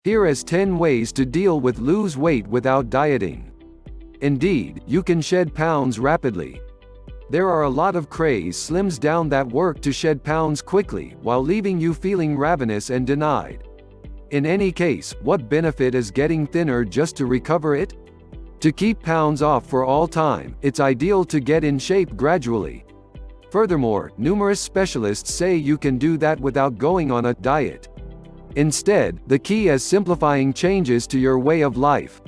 Here is 10 ways to deal with lose weight without dieting. Indeed, you can shed pounds rapidly. There are a lot of craze slims down that work to shed pounds quickly, while leaving you feeling ravenous and denied. In any case, what benefit is getting thinner just to recover it? To keep pounds off for all time, it's ideal to get in shape gradually. Furthermore, numerous specialists say you can do that without going on a diet. Instead, the key is simplifying changes to your way of life.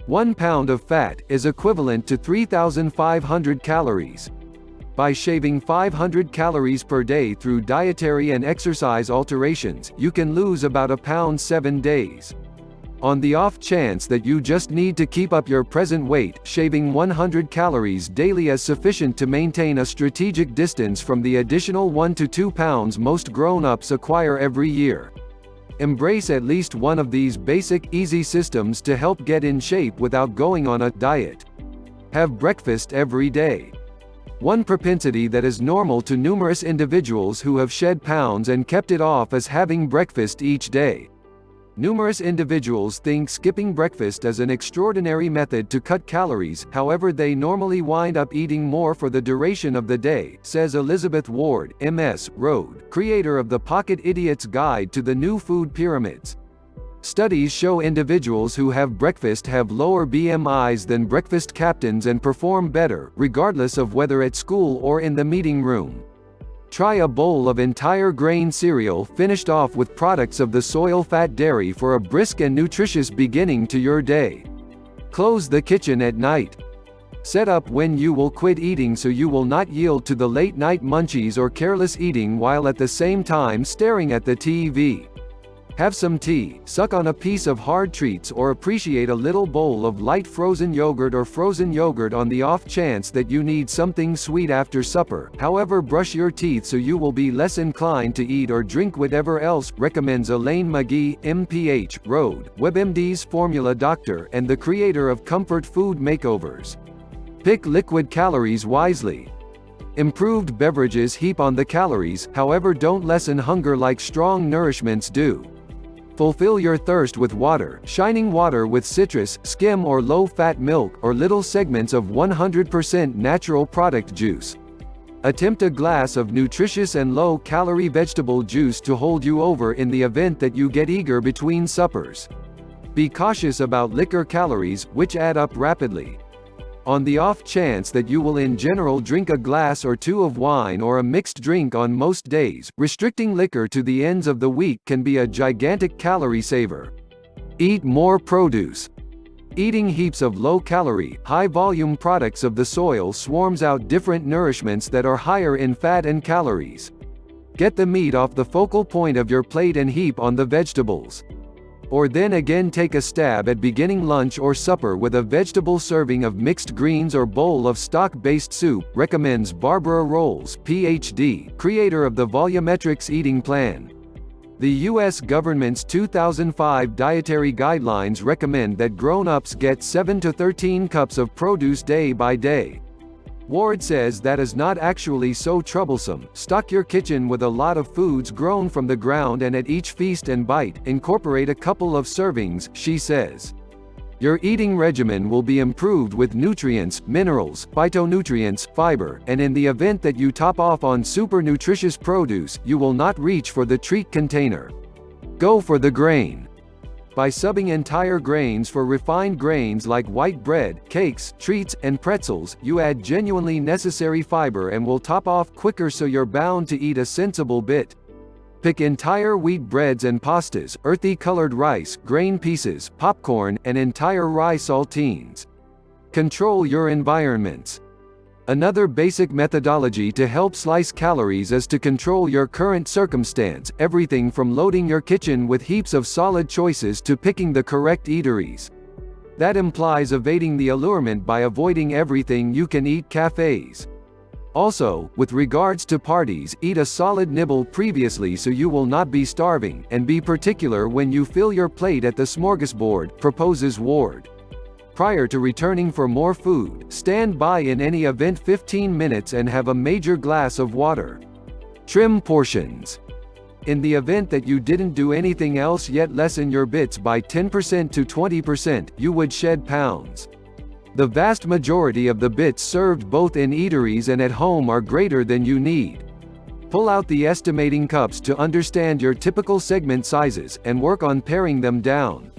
1 pound of fat is equivalent to 3,500 calories. By shaving 500 calories per day through dietary and exercise alterations, you can lose about a pound 7 days. On the off chance that you just need to keep up your present weight, shaving 100 calories daily is sufficient to maintain a strategic distance from the additional 1 to 2 pounds most grown-ups acquire every year. Embrace at least one of these basic, easy systems to help get in shape without going on a diet. Have breakfast every day. One propensity that is normal to numerous individuals who have shed pounds and kept it off is having breakfast each day. Numerous individuals think skipping breakfast is an extraordinary method to cut calories, however they normally wind up eating more for the duration of the day, says Elizabeth Ward, MS, Road, creator of the Pocket Idiot's Guide to the New Food Pyramids. Studies show individuals who have breakfast have lower BMIs than breakfast captains and perform better, regardless of whether at school or in the meeting room. Try a bowl of entire grain cereal finished off with products of the soil-fat dairy for a brisk and nutritious beginning to your day. Close the kitchen at night. Set up when you will quit eating so you will not yield to the late-night munchies or careless eating while at the same time staring at the TV. Have some tea, suck on a piece of hard treats or appreciate a little bowl of light frozen yogurt or frozen yogurt on the off chance that you need something sweet after supper. However, brush your teeth so you will be less inclined to eat or drink whatever else, recommends Elaine McGee, MPH, Road, WebMD's formula doctor and the creator of Comfort Food Makeovers. Pick liquid calories wisely. Improved beverages heap on the calories, however don't lessen hunger like strong nourishments do. Fulfill your thirst with water, shining water with citrus, skim or low-fat milk, or little segments of 100% natural product juice. Attempt a glass of nutritious and low-calorie vegetable juice to hold you over in the event that you get eager between suppers. Be cautious about liquor calories, which add up rapidly. On the off chance that you will in general drink a glass or two of wine or a mixed drink on most days, restricting liquor to the ends of the week can be a gigantic calorie saver. Eat more produce. Eating heaps of low-calorie, high-volume products of the soil swarms out different nourishments that are higher in fat and calories. Get the meat off the focal point of your plate and heap on the vegetables. Or then again take a stab at beginning lunch or supper with a vegetable serving of mixed greens or bowl of stock-based soup, recommends Barbara Rolls, PhD, creator of the Volumetrics Eating Plan. The U.S. government's 2005 dietary guidelines recommend that grown-ups get 7 to 13 cups of produce day by day. Ward says that is not actually so troublesome. Stock your kitchen with a lot of foods grown from the ground and at each feast and bite, incorporate a couple of servings, she says. Your eating regimen will be improved with nutrients, minerals, phytonutrients, fiber, and in the event that you top off on super nutritious produce, you will not reach for the treat container. Go for the grain. By subbing entire grains for refined grains like white bread, cakes, treats, and pretzels, you add genuinely necessary fiber and will top off quicker so you're bound to eat a sensible bit. Pick entire wheat breads and pastas, earthy colored rice, grain pieces, popcorn, and entire rye saltines. Control your environments. Another basic methodology to help slice calories is to control your current circumstance, everything from loading your kitchen with heaps of solid choices to picking the correct eateries. That implies evading the allurement by avoiding everything you can eat cafes. Also, with regards to parties, eat a solid nibble previously so you will not be starving, and be particular when you fill your plate at the smorgasbord, proposes Ward. Prior to returning for more food, stand by in any event 15 minutes and have a major glass of water. Trim portions. In the event that you didn't do anything else yet lessen your bits by 10% to 20%, you would shed pounds. The vast majority of the bits served both in eateries and at home are greater than you need. Pull out the estimating cups to understand your typical segment sizes, and work on paring them down.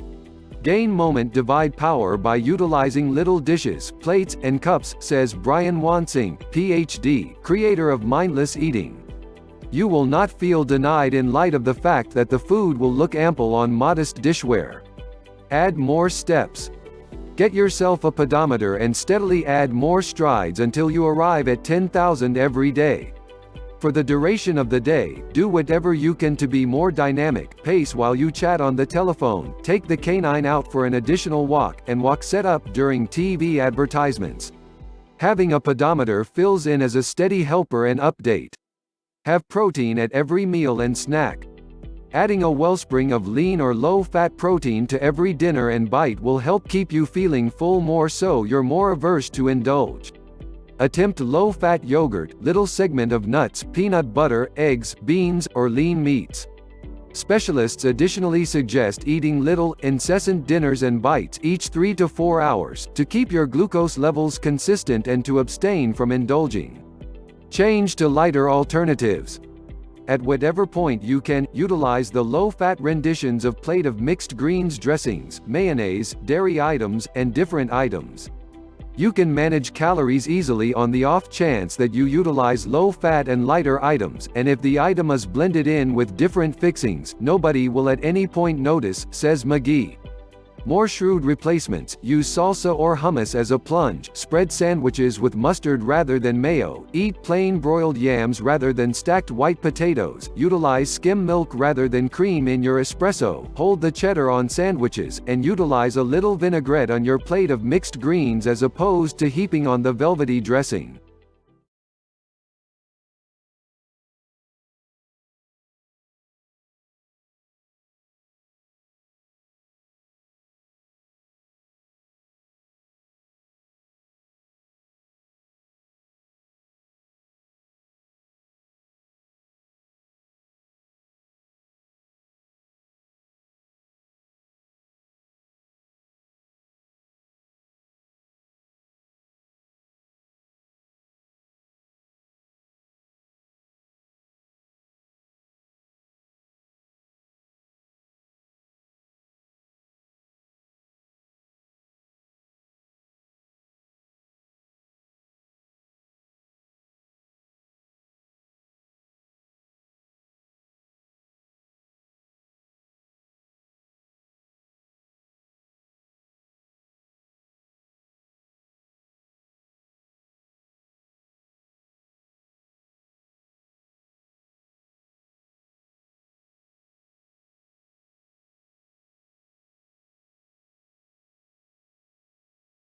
Gain moment divide power by utilizing little dishes, plates, and cups, says Brian Wansing, PhD, creator of Mindless Eating. You will not feel denied in light of the fact that the food will look ample on modest dishware. Add more steps. Get yourself a pedometer and steadily add more strides until you arrive at 10,000 every day. For the duration of the day, do whatever you can to be more dynamic, pace while you chat on the telephone, take the canine out for an additional walk, and walk set up during TV advertisements. Having a pedometer fills in as a steady helper and update. Have protein at every meal and snack. Adding a wellspring of lean or low-fat protein to every dinner and bite will help keep you feeling full, more so you're more averse to indulge. Attempt low-fat yogurt, little segment of nuts, peanut butter, eggs, beans, or lean meats. Specialists additionally suggest eating little, incessant dinners and bites each 3 to 4 hours, to keep your glucose levels consistent and to abstain from indulging. Change to lighter alternatives. At whatever point you can, utilize the low-fat renditions of plate of mixed greens dressings, mayonnaise, dairy items, and different items. You can manage calories easily on the off chance that you utilize low-fat and lighter items, and if the item is blended in with different fixings, nobody will at any point notice, says McGee. More shrewd replacements: use salsa or hummus as a plunge, spread sandwiches with mustard rather than mayo, eat plain broiled yams rather than stacked white potatoes, utilize skim milk rather than cream in your espresso, hold the cheddar on sandwiches, and utilize a little vinaigrette on your plate of mixed greens as opposed to heaping on the velvety dressing.